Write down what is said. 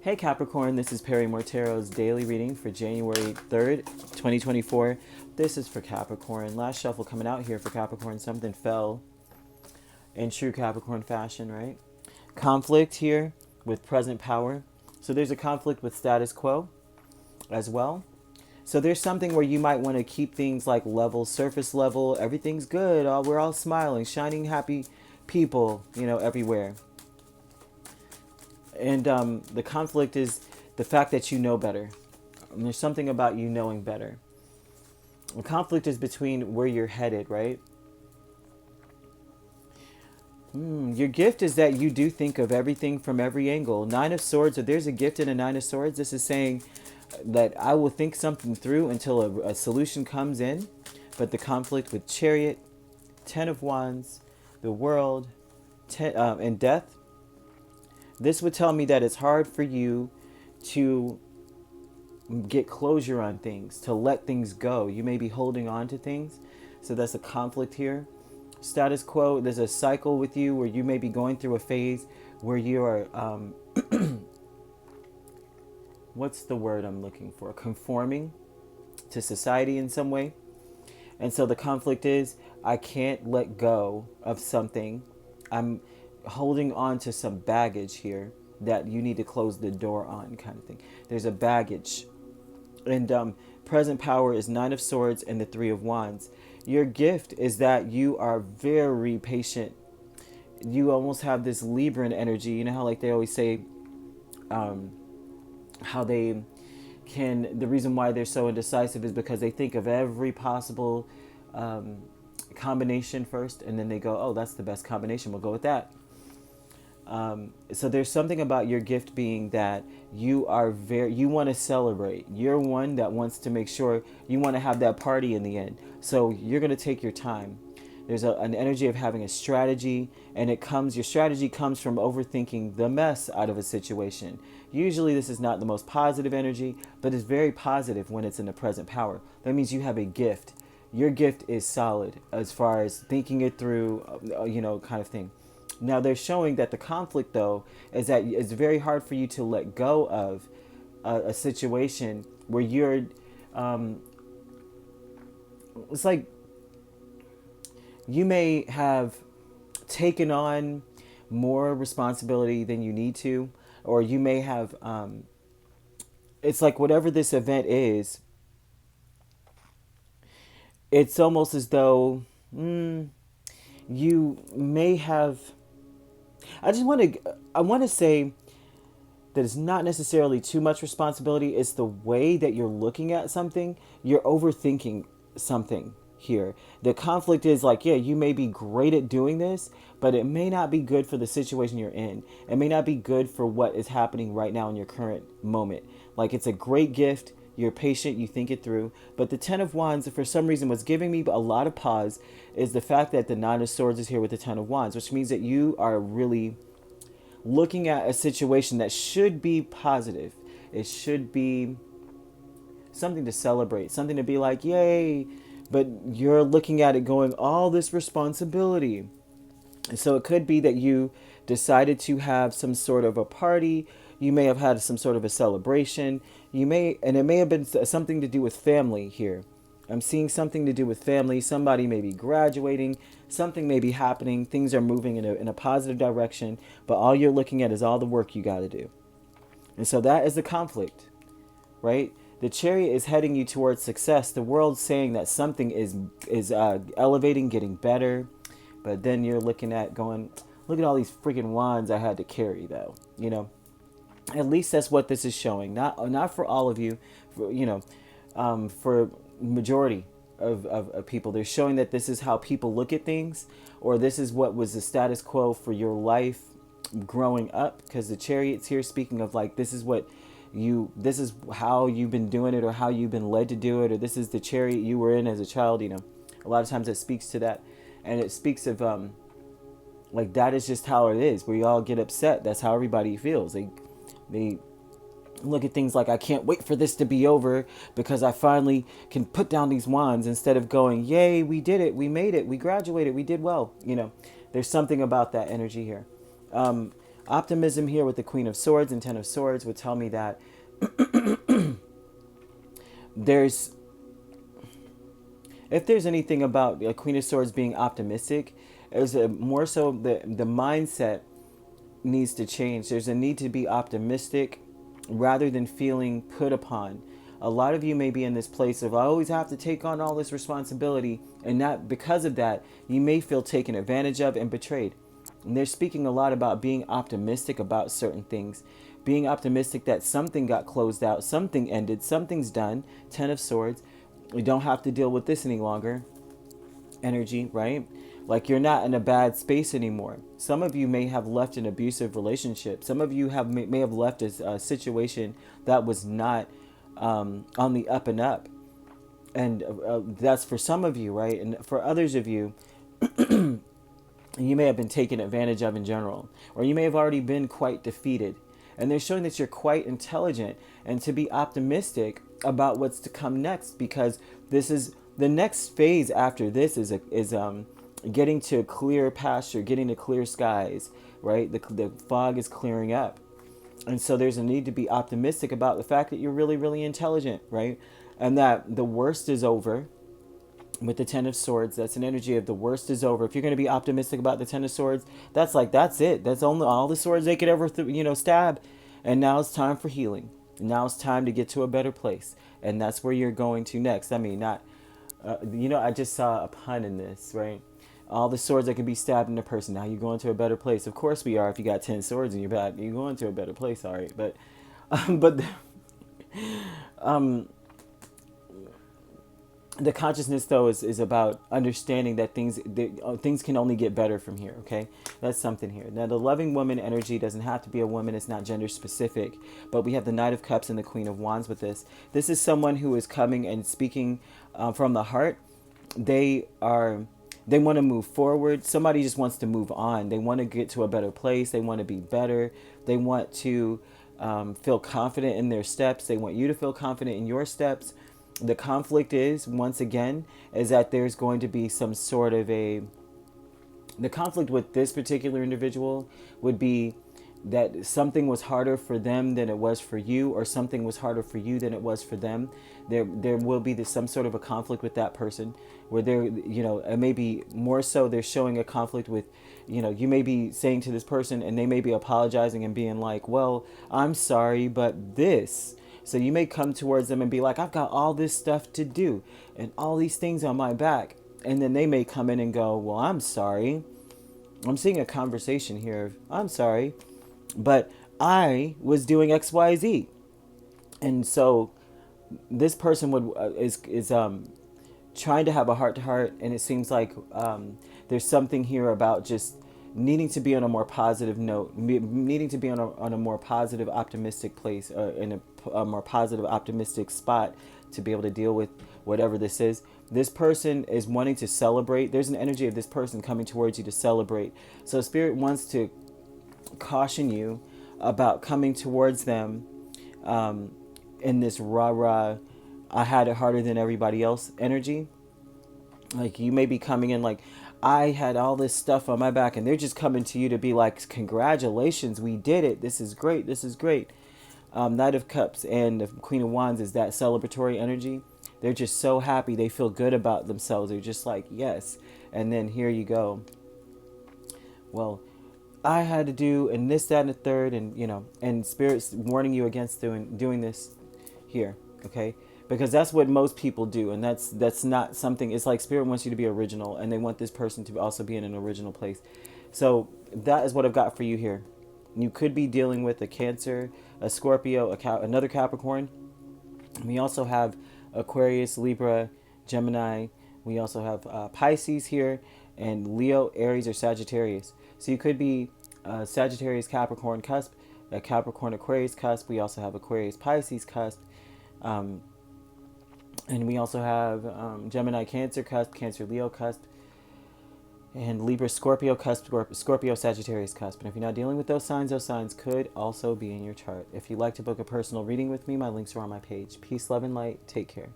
Hey Capricorn, this is Perrymore Tarot's daily reading for January 3rd, 2024. This is for Capricorn. Last shuffle coming out here for Capricorn. Something fell in true Capricorn fashion, right? Conflict here with present power. So there's a conflict with status quo as well. So there's something where you might want to keep things like level, surface level. Everything's good. We're all smiling, shining, happy people, everywhere. And the conflict is the fact that you know better. And there's something about you knowing better. The conflict is between where you're headed, right? Your gift is that you do think of everything from every angle. Nine of Swords, if there's a gift in a Nine of Swords, this is saying that I will think something through until a solution comes in. But the conflict with Chariot, Ten of Wands, the World, and Death, this would tell me that it's hard for you to get closure on things, to let things go. You may be holding on to things. So that's a conflict here. Status quo, there's a cycle with you where you may be going through a phase where you are, what's the word I'm looking for? Conforming to society in some way. And so the conflict is, I can't let go of something. I'm holding on to some baggage here that you need to close the door on, kind of thing. There's a baggage. And present power is Nine of Swords and the Three of Wands. Your gift is that you are very patient. You almost have this Libran energy. You know how like they always say how they can, the reason why they're so indecisive is because they think of every possible combination first, and then they go, oh, that's the best combination, we'll go with that. So there's something about your gift being that you want to celebrate. You're one that wants to make sure you want to have that party in the end. So you're going to take your time. There's an energy of having a strategy, and your strategy comes from overthinking the mess out of a situation. Usually this is not the most positive energy, but it's very positive when it's in the present power. That means you have a gift. Your gift is solid as far as thinking it through, kind of thing. Now they're showing that the conflict, though, is that it's very hard for you to let go of a situation where you're, it's like you may have taken on more responsibility than you need to, or you may have, it's like whatever this event is, it's almost as though you may have, I want to say that it's not necessarily too much responsibility. It's the way that you're looking at something. You're overthinking something here. The conflict is like, yeah, you may be great at doing this, but it may not be good for the situation you're in. It may not be good for what is happening right now in your current moment. Like, it's a great gift. You're patient, you think it through. But the Ten of Wands, for some reason, what's giving me a lot of pause is the fact that the Nine of Swords is here with the Ten of Wands, which means that you are really looking at a situation that should be positive. It should be something to celebrate, something to be like, yay. But you're looking at it going, all this responsibility. So it could be that you decided to have some sort of a party. You may have had some sort of a celebration. And it may have been something to do with family here. I'm seeing something to do with family. Somebody may be graduating. Something may be happening. Things are moving in a positive direction. But all you're looking at is all the work you got to do. And so that is the conflict, right? The Chariot is heading you towards success. The world's saying that something is elevating, getting better. But then you're looking at going, look at all these freaking wands I had to carry, though. At least that's what this is showing. Not for all of you, for majority of people. They're showing that this is how people look at things, or this is what was the status quo for your life growing up. Because the Chariot's here speaking of like, this is how you've been doing it, or how you've been led to do it, or this is the chariot you were in as a child. A lot of times it speaks to that, and it speaks of like that is just how it is. We all get upset. That's how everybody feels. They look at things like, I can't wait for this to be over because I finally can put down these wands, instead of going, yay, we did it, we made it, we graduated, we did well. There's something about that energy here. Optimism here with the Queen of Swords and Ten of Swords would tell me that there's, if there's anything about a Queen of Swords being optimistic, there's a more so the mindset needs to change. There's a need to be optimistic rather than feeling put upon. A lot of you may be in this place of, I always have to take on all this responsibility, and not because of that, you may feel taken advantage of and betrayed. And they're speaking a lot about being optimistic about certain things, being optimistic that something got closed out, something ended, something's done. Ten of Swords, we don't have to deal with this any longer. Energy, right? Like you're not in a bad space anymore. Some of you may have left an abusive relationship. Some of you may have left a situation that was not on the up and up. And that's for some of you, right? And for others of you, you may have been taken advantage of in general, or you may have already been quite defeated. And they're showing that you're quite intelligent and to be optimistic about what's to come next, because this is the next phase after this is getting to clear pasture, getting to clear skies, right? The fog is clearing up. And so there's a need to be optimistic about the fact that you're really, really intelligent, right? And that the worst is over. With the Ten of Swords, that's an energy of the worst is over. If you're going to be optimistic about the Ten of Swords, that's like, that's it. That's only all the swords they could ever, stab. And now it's time for healing. Now it's time to get to a better place. And that's where you're going to next. I mean, not, I just saw a pun in this, right? All the swords that can be stabbed in a person. Now you're going to a better place. Of course we are. If you got 10 swords in your back, you're going to a better place. All right. But, the consciousness, though, is about understanding that things can only get better from here, okay? That's something here. Now, the loving woman energy doesn't have to be a woman. It's not gender specific. But we have the Knight of Cups and the Queen of Wands with this. This is someone who is coming and speaking from the heart. They want to move forward. Somebody just wants to move on. They want to get to a better place. They want to be better. They want to feel confident in their steps. They want you to feel confident in your steps. The conflict is, once again, is that there's going to be some sort of the conflict with this particular individual would be that something was harder for them than it was for you, or something was harder for you than it was for them. There will be some sort of a conflict with that person where and maybe more so they're showing a conflict with, you may be saying to this person and they may be apologizing and being like, well, I'm sorry, but this. So you may come towards them and be like, I've got all this stuff to do and all these things on my back. And then they may come in and go, well, I'm sorry. I'm seeing a conversation here. I'm sorry, but I was doing X, Y, Z. And so this person is trying to have a heart to heart. And it seems like there's something here about just needing to be on a more positive note, needing to be on a more positive, optimistic place, in a more positive, optimistic spot to be able to deal with whatever this is. This person is wanting to celebrate. There's an energy of this person coming towards you to celebrate. So Spirit wants to caution you about coming towards them in this rah-rah, I had it harder than everybody else energy. Like you may be coming in like, I had all this stuff on my back, and they're just coming to you to be like, congratulations, we did it. This is great. This is great. Knight of Cups and the Queen of Wands is that celebratory energy. They're just so happy. They feel good about themselves. They're just like, yes. And then here you go. Well, I had to do and this, that, and the third, and Spirit's warning you against doing this here, okay? Because that's what most people do, and that's not something. It's like Spirit wants you to be original, and they want this person to also be in an original place. So that is what I've got for you here. You could be dealing with a Cancer, a Scorpio, another Capricorn. We also have Aquarius, Libra, Gemini. We also have Pisces here, and Leo, Aries, or Sagittarius. So you could be Sagittarius, Capricorn cusp, a Capricorn, Aquarius cusp. We also have Aquarius, Pisces cusp. And we also have Gemini, Cancer cusp, Cancer, Leo cusp, and Libra, Scorpio cusp, Scorpio, Sagittarius cusp. And if you're not dealing with those signs could also be in your chart. If you'd like to book a personal reading with me, my links are on my page. Peace, love, and light. Take care.